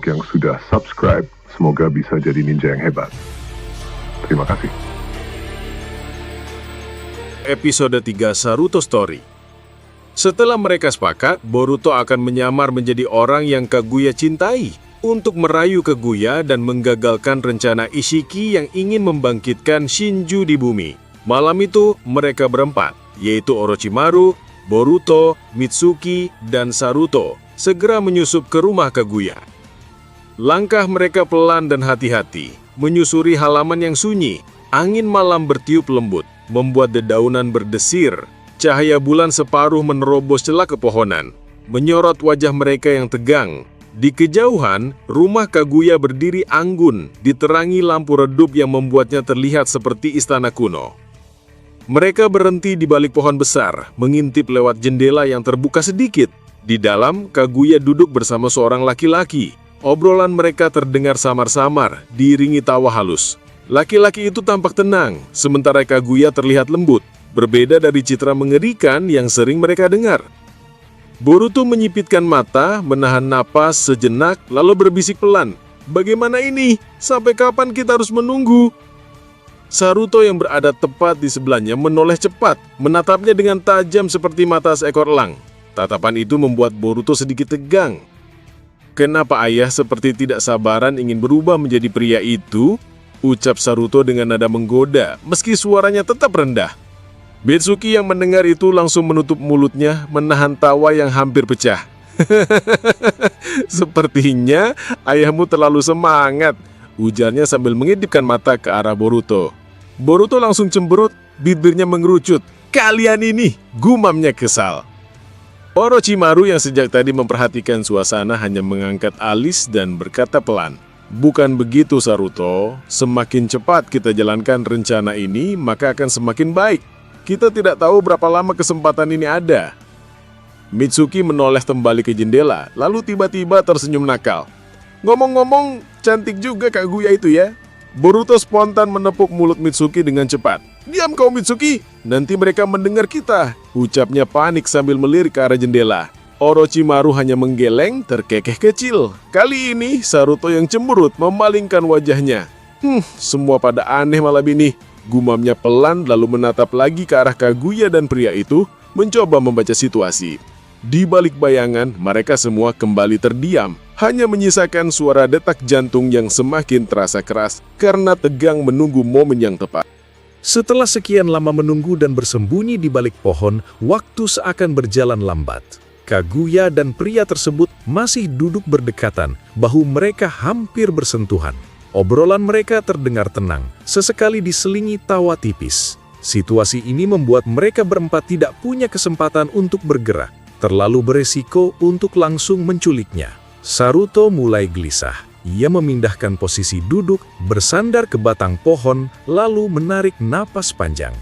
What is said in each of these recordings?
untuk yang sudah subscribe. Semoga bisa jadi ninja yang hebat. Terima kasih. Episode 3 Saruto Story. Setelah mereka sepakat, Boruto akan menyamar menjadi orang yang Kaguya cintai untuk merayu Kaguya dan menggagalkan rencana Ishiki yang ingin membangkitkan Shinju di bumi. Malam itu, mereka berempat, yaitu Orochimaru, Boruto, Mitsuki, dan Saruto, segera menyusup ke rumah Kaguya. Langkah mereka pelan dan hati-hati, menyusuri halaman yang sunyi. Angin malam bertiup lembut, membuat dedaunan berdesir. Cahaya bulan separuh menerobos celah pepohonan, menyorot wajah mereka yang tegang. Di kejauhan, rumah Kaguya berdiri anggun, diterangi lampu redup yang membuatnya terlihat seperti istana kuno. Mereka berhenti di balik pohon besar, mengintip lewat jendela yang terbuka sedikit. Di dalam, Kaguya duduk bersama seorang laki-laki. Obrolan mereka terdengar samar-samar, diiringi tawa halus. Laki-laki itu tampak tenang, sementara Kaguya terlihat lembut. Berbeda dari citra mengerikan yang sering mereka dengar. Boruto menyipitkan mata, menahan napas sejenak, lalu berbisik pelan. Bagaimana ini? Sampai kapan kita harus menunggu? Saruto yang berada tepat di sebelahnya menoleh cepat, menatapnya dengan tajam seperti mata seekor elang. Tatapan itu membuat Boruto sedikit tegang. Kenapa ayah seperti tidak sabaran ingin berubah menjadi pria itu? Ucap Saruto dengan nada menggoda, meski suaranya tetap rendah. Mitsuki yang mendengar itu langsung menutup mulutnya, menahan tawa yang hampir pecah. Sepertinya ayahmu terlalu semangat, ujarnya sambil mengedipkan mata ke arah Boruto. Boruto langsung cemberut, bibirnya mengerucut. Kalian ini, gumamnya kesal. Orochimaru yang sejak tadi memperhatikan suasana hanya mengangkat alis dan berkata pelan. Bukan begitu Saruto, semakin cepat kita jalankan rencana ini, maka akan semakin baik. Kita tidak tahu berapa lama kesempatan ini ada. Mitsuki menoleh kembali ke jendela, lalu tiba-tiba tersenyum nakal. Ngomong-ngomong, cantik juga Kaguya itu ya. Boruto spontan menepuk mulut Mitsuki dengan cepat. Diam kau Mitsuki, nanti mereka mendengar kita. Ucapnya panik sambil melirik ke arah jendela. Orochimaru hanya menggeleng, terkekeh kecil. Kali ini Saruto yang cemberut memalingkan wajahnya. Semua pada aneh malam ini. Gumamnya pelan lalu menatap lagi ke arah Kaguya dan pria itu, mencoba membaca situasi. Di balik bayangan, mereka semua kembali terdiam, hanya menyisakan suara detak jantung yang semakin terasa keras karena tegang menunggu momen yang tepat. Setelah sekian lama menunggu dan bersembunyi di balik pohon, waktu seakan berjalan lambat. Kaguya dan pria tersebut masih duduk berdekatan, bahu mereka hampir bersentuhan. Obrolan mereka terdengar tenang, sesekali diselingi tawa tipis. Situasi ini membuat mereka berempat tidak punya kesempatan untuk bergerak, terlalu beresiko untuk langsung menculiknya. Saruto mulai gelisah. Ia memindahkan posisi duduk, bersandar ke batang pohon, lalu menarik napas panjang.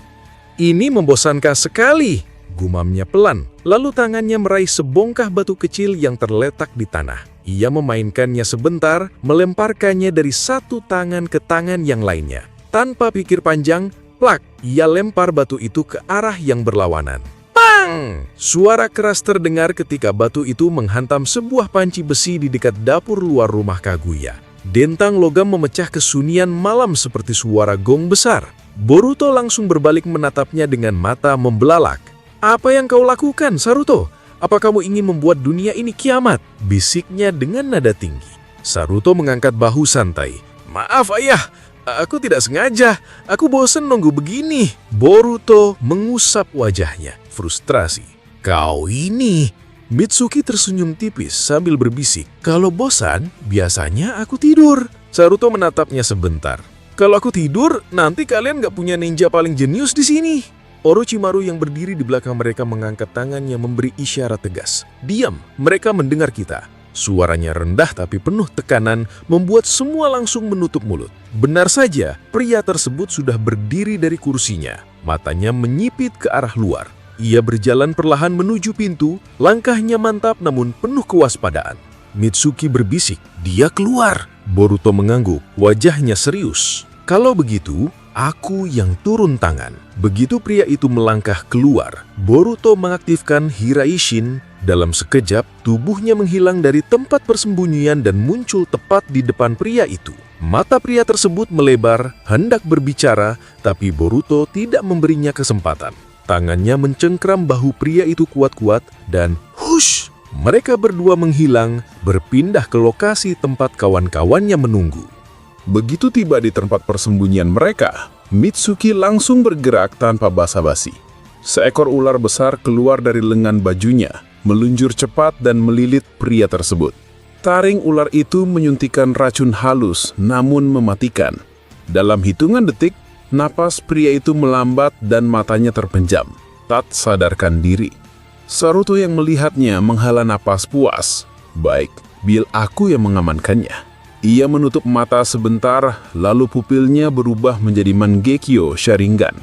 Ini membosankan sekali, gumamnya pelan, lalu tangannya meraih sebongkah batu kecil yang terletak di tanah. Ia memainkannya sebentar, melemparkannya dari satu tangan ke tangan yang lainnya. Tanpa pikir panjang, plak, ia lempar batu itu ke arah yang berlawanan. Pang! Suara keras terdengar ketika batu itu menghantam sebuah panci besi di dekat dapur luar rumah Kaguya. Dentang logam memecah kesunyian malam seperti suara gong besar. Boruto langsung berbalik menatapnya dengan mata membelalak. Apa yang kau lakukan, Saruto? Apa kamu ingin membuat dunia ini kiamat? Bisiknya dengan nada tinggi. Saruto mengangkat bahu santai. Maaf ayah, aku tidak sengaja. Aku bosan nunggu begini. Boruto mengusap wajahnya, frustrasi. Kau ini... Mitsuki tersenyum tipis sambil berbisik. Kalau bosan, biasanya aku tidur. Saruto menatapnya sebentar. Kalau aku tidur, nanti kalian gak punya ninja paling jenius di sini. Orochimaru yang berdiri di belakang mereka mengangkat tangannya memberi isyarat tegas. Diam, mereka mendengar kita. Suaranya rendah tapi penuh tekanan membuat semua langsung menutup mulut. Benar saja, pria tersebut sudah berdiri dari kursinya. Matanya menyipit ke arah luar. Ia berjalan perlahan menuju pintu, langkahnya mantap namun penuh kewaspadaan. Mitsuki berbisik, dia keluar. Boruto mengangguk, wajahnya serius. Kalau begitu, aku yang turun tangan. Begitu pria itu melangkah keluar, Boruto mengaktifkan Hiraishin Dalam sekejap, tubuhnya menghilang dari tempat persembunyian dan muncul tepat di depan pria itu. Mata pria tersebut melebar, hendak berbicara, tapi Boruto tidak memberinya kesempatan. Tangannya mencengkram bahu pria itu kuat-kuat dan hush! Mereka berdua menghilang, berpindah ke lokasi tempat kawan-kawannya menunggu. Begitu tiba di tempat persembunyian mereka, Mitsuki langsung bergerak tanpa basa-basi. Seekor ular besar keluar dari lengan bajunya, meluncur cepat dan melilit pria tersebut. Taring ular itu menyuntikkan racun halus namun mematikan. Dalam hitungan detik, napas pria itu melambat dan matanya terpejam, tak sadarkan diri. Saruto yang melihatnya menghela napas puas. Baik, biar aku yang mengamankannya. Ia menutup mata sebentar, lalu pupilnya berubah menjadi Mangekyo Sharingan.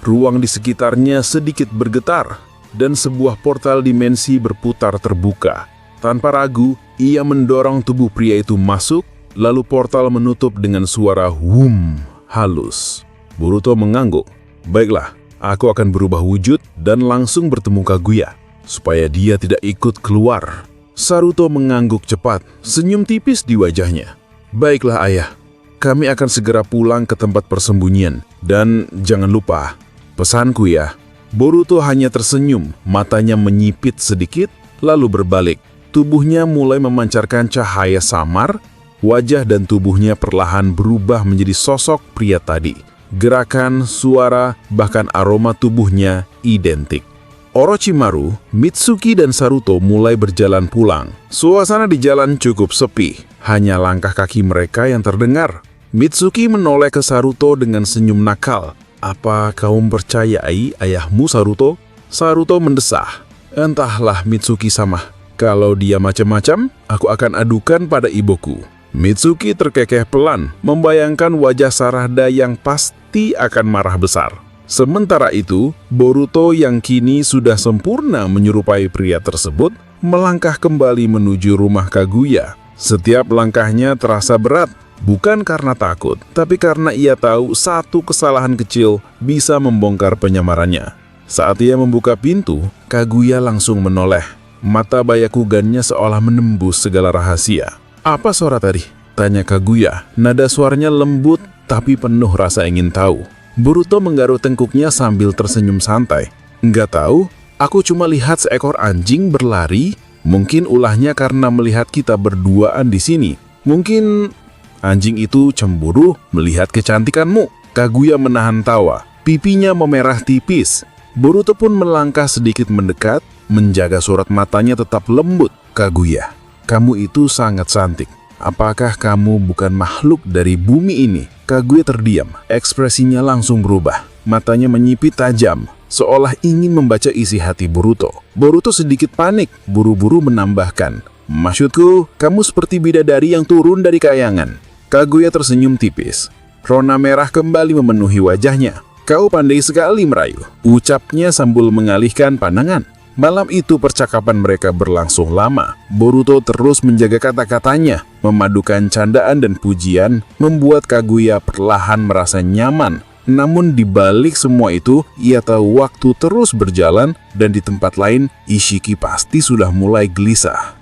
Ruang di sekitarnya sedikit bergetar, dan sebuah portal dimensi berputar terbuka. Tanpa ragu, ia mendorong tubuh pria itu masuk, lalu portal menutup dengan suara "wum" halus. Boruto mengangguk. Baiklah, aku akan berubah wujud dan langsung bertemu Kaguya, supaya dia tidak ikut keluar. Saruto mengangguk cepat, senyum tipis di wajahnya. Baiklah ayah, kami akan segera pulang ke tempat persembunyian. Dan jangan lupa, pesanku ya. Boruto hanya tersenyum, matanya menyipit sedikit, lalu berbalik. Tubuhnya mulai memancarkan cahaya samar, wajah dan tubuhnya perlahan berubah menjadi sosok pria tadi. Gerakan, suara, bahkan aroma tubuhnya identik. Orochimaru, Mitsuki dan Saruto mulai berjalan pulang. Suasana di jalan cukup sepi, hanya langkah kaki mereka yang terdengar. Mitsuki menoleh ke Saruto dengan senyum nakal. Apa kau mempercayai ayahmu, Saruto? Saruto mendesah. Entahlah Mitsuki sama. Kalau dia macam-macam, aku akan adukan pada ibuku. Mitsuki terkekeh pelan, membayangkan wajah Sarada yang pasti akan marah besar. Sementara itu, Boruto yang kini sudah sempurna menyerupai pria tersebut, melangkah kembali menuju rumah Kaguya. Setiap langkahnya terasa berat. Bukan karena takut, tapi karena ia tahu satu kesalahan kecil bisa membongkar penyamarannya. Saat ia membuka pintu, Kaguya langsung menoleh. Mata Byakugannya seolah menembus segala rahasia. Apa suara tadi? Tanya Kaguya. Nada suaranya lembut, tapi penuh rasa ingin tahu. Boruto menggaruk tengkuknya sambil tersenyum santai. Enggak tahu, aku cuma lihat seekor anjing berlari. Mungkin ulahnya karena melihat kita berduaan di sini. Mungkin anjing itu cemburu melihat kecantikanmu. Kaguya menahan tawa. Pipinya memerah tipis. Boruto pun melangkah sedikit mendekat, menjaga sorot matanya tetap lembut. Kaguya, kamu itu sangat cantik. Apakah kamu bukan makhluk dari bumi ini? Kaguya terdiam. Ekspresinya langsung berubah. Matanya menyipit tajam, seolah ingin membaca isi hati Boruto. Boruto sedikit panik, buru-buru menambahkan, maksudku, kamu seperti bidadari yang turun dari kayangan. Kaguya tersenyum tipis. Rona merah kembali memenuhi wajahnya. Kau pandai sekali merayu, ucapnya sambil mengalihkan pandangan. Malam itu percakapan mereka berlangsung lama. Boruto terus menjaga kata-katanya, memadukan candaan dan pujian, membuat Kaguya perlahan merasa nyaman. Namun di balik semua itu, ia tahu waktu terus berjalan dan di tempat lain, Ishiki pasti sudah mulai gelisah.